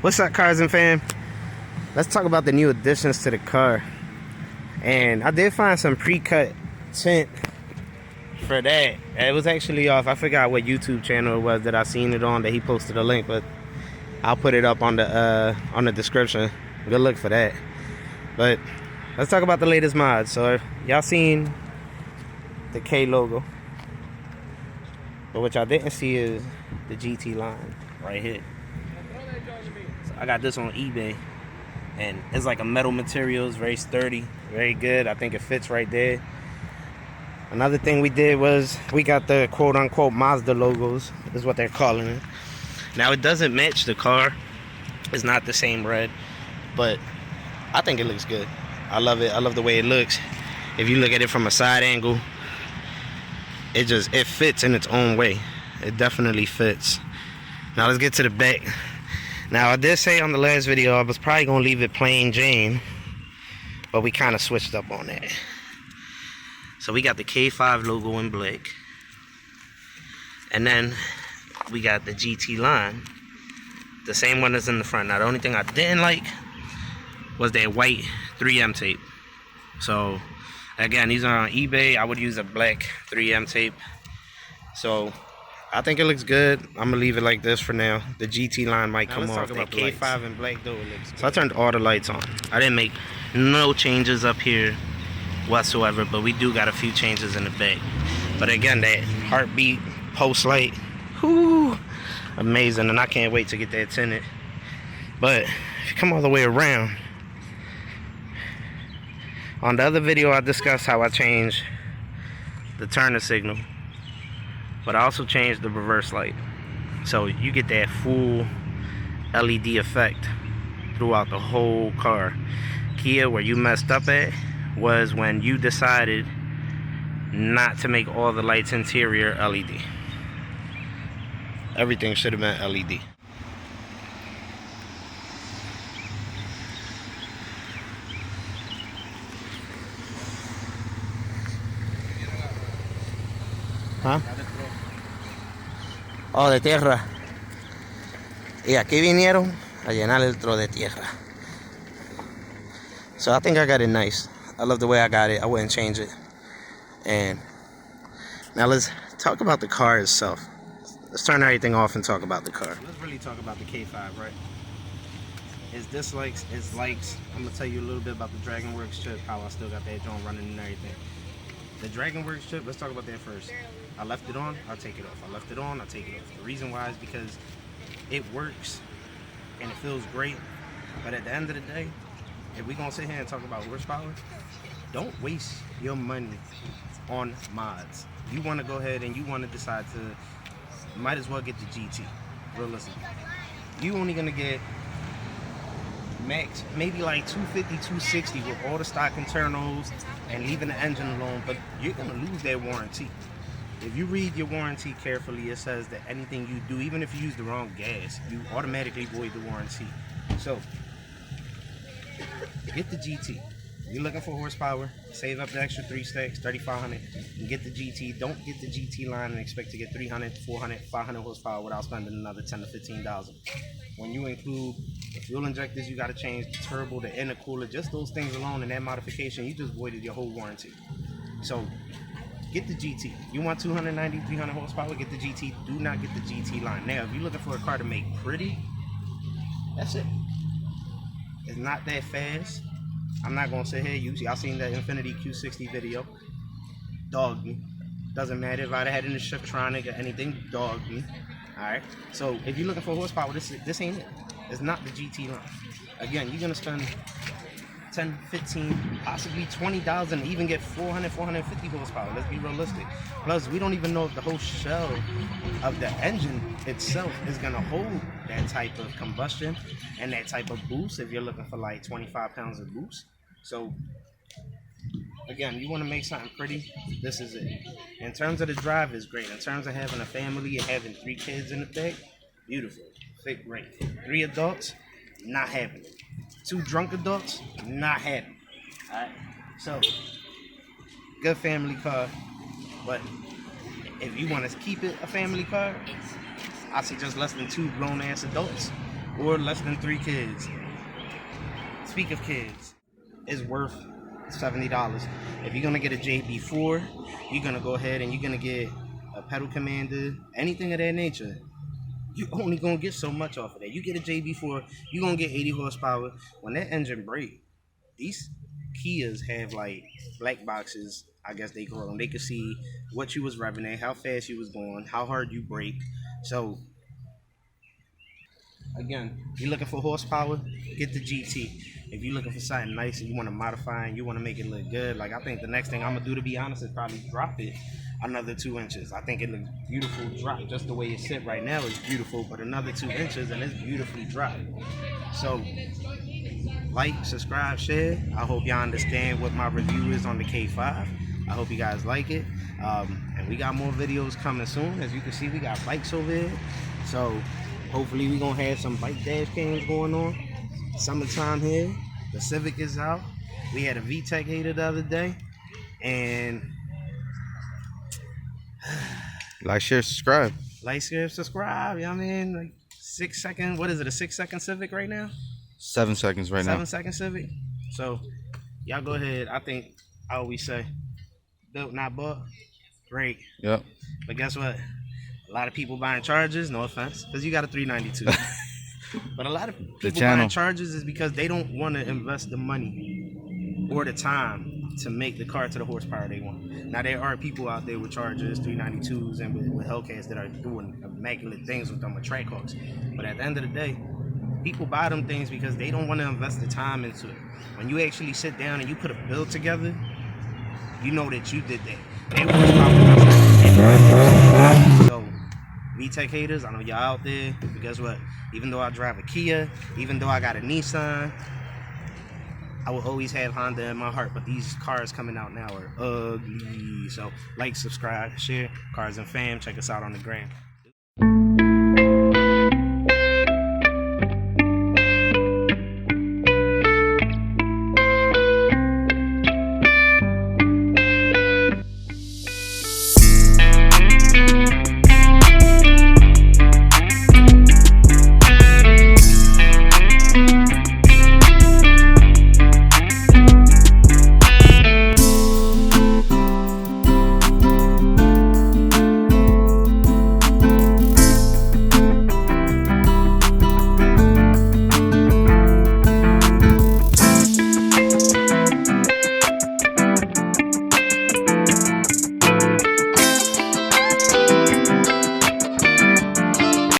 What's up, cars and fam? Let's talk about the new additions to the car. And I did find some pre-cut tint for that. It was actually off. I forgot what YouTube channel it was that I seen it on, that he posted a link, but I'll put it up on the description. Good look for that. But let's talk about the latest mods. So y'all seen the K logo, but what y'all didn't see is the GT line right here. So I got this on eBay, and it's like a metal material. It's very sturdy, very good. I think it fits right there. Another thing we did was we got the quote-unquote Mazda logos, is what they're calling it. Now, it doesn't match the car. It's not the same red, but I think it looks good. I love it. I love the way it looks. If you look at it from a side angle, it fits in its own way. It definitely fits. Now let's get to the back. Now, I did say on the last video I was probably gonna leave it plain Jane, but we kind of switched up on that. So we got the K5 logo in black, and then we got the GT line, the same one that's in the front. Now, the only thing I didn't like was that white 3M tape. So again, these are on eBay. I would use a black 3M tape. So I think it looks good. I'm gonna leave it like this for now. The GT line might come off. That K5 in black though, it looks good. So I turned all the lights on. I didn't make no changes up here whatsoever, but we do got a few changes in the back. But again, that heartbeat post light, whoo, amazing, and I can't wait to get that tinted. But if you come all the way around, on the other video I discussed how I changed the turner signal, but I also changed the reverse light, so you get that full LED effect throughout the whole car. Kia, where you messed up at was when you decided not to make all the lights interior LED. Everything should have been LED. ¿Ah? Oh, de tierra. Y aquí vinieron a llenar el tro de tierra. So I think I got it nice. I love the way I got it. I wouldn't change it. And now let's talk about the car itself. Let's turn everything off and talk about the car. Let's really talk about the K5, right? Its dislikes, its likes. I'm gonna tell you a little bit about the DragonWorks chip, how I still got that joint running and everything. The DragonWorks chip, let's talk about that first. I left it on, I'll take it off. I left it on, I'll take it off. The reason why is because it works and it feels great, but at the end of the day, if we're gonna sit here and talk about horsepower, don't waste your money on mods. You wanna go ahead and you wanna decide to, might as well get the GT, realistically. You only gonna get max, maybe like 250, 260 with all the stock internals and leaving the engine alone, but you're gonna lose that warranty. If you read your warranty carefully, it says that anything you do, even if you use the wrong gas, you automatically void the warranty. So get the GT. You're looking for horsepower, save up the extra 3 stacks, 3,500, and get the GT. Don't get the GT line and expect to get 300, 400, 500 horsepower without spending another 10 to 15,000. When you include the fuel injectors, you got to change the turbo, the intercooler, just those things alone, and that modification, you just voided your whole warranty. So get the GT. You want 290, 300 horsepower, get the GT. Do not get the GT line. Now, if you're looking for a car to make pretty, that's it. It's not that fast. I'm not gonna sit here. Y'all seen that Infiniti Q60 video? Dogged me. Doesn't matter if I'd had in the Shiftronic or anything. Dogged me. All right. So if you're looking for horsepower, this ain't it. It's not the GT line. Again, you're gonna spend 10, 15, possibly $20 and even get 400, 450 horsepower. Let's be realistic. Plus, we don't even know if the whole shell of the engine itself is gonna hold that type of combustion and that type of boost if you're looking for like 25 pounds of boost. So again, you want to make something pretty, this is it. In terms of the drive, is great. In terms of having a family and having 3 kids in the back, beautiful, fit great. 3 adults, not happening. 2 drunk adults, not happening. Alright, so good family car, but if you want to keep it a family car, I suggest less than 2 grown ass adults or less than 3 kids. Speak of kids, it's worth $70. If you're gonna get a JB4, you're gonna go ahead and you're gonna get a pedal commander, anything of that nature. You're only gonna get so much off of that. You get a JB4, you're gonna get 80 horsepower. When that engine break, these Kias have like black boxes, I guess they call them. They can see what you was revving at, how fast you was going, how hard you brake. So again, you're looking for horsepower, get the GT. If you're looking for something nice and you want to modify and you want to make it look good, like I think the next thing I'm gonna do, to be honest, is probably drop it another 2 inches. I think it looks beautiful drop. Just the way it sit right now is beautiful, but another 2 inches and it's beautifully dropped. So like, subscribe, share. I hope y'all understand what my review is on the K5. I hope you guys like it. And we got more videos coming soon. As you can see, we got bikes over here. So hopefully we gonna have some bike dash cams going on. Summertime here. The Civic is out. We had a VTEC hater the other day. And like, share, subscribe. Like, share, subscribe. You know what I mean? Like 6 second, what is it, a 6 second Civic right now? 7 seconds right now. 7 second Civic. So y'all go ahead. I think I always say, built not bought. Great. Yep. But guess what? A lot of people buying Chargers, no offense, because you got a 392. But a lot of people buying Chargers is because they don't want to invest the money or the time to make the car to the horsepower they want. Now, there are people out there with Chargers, 392s, and with Hellcats that are doing immaculate things with them with Trackhawks. But at the end of the day, people buy them things because they don't want to invest the time into it. When you actually sit down and you put a build together, you know that you did that. So, VTEC haters, I know y'all out there, but guess what? Even though I drive a Kia, even though I got a Nissan, I will always have Honda in my heart, but these cars coming out now are ugly. So, like, subscribe, share, Cars and Fam, check us out on the gram.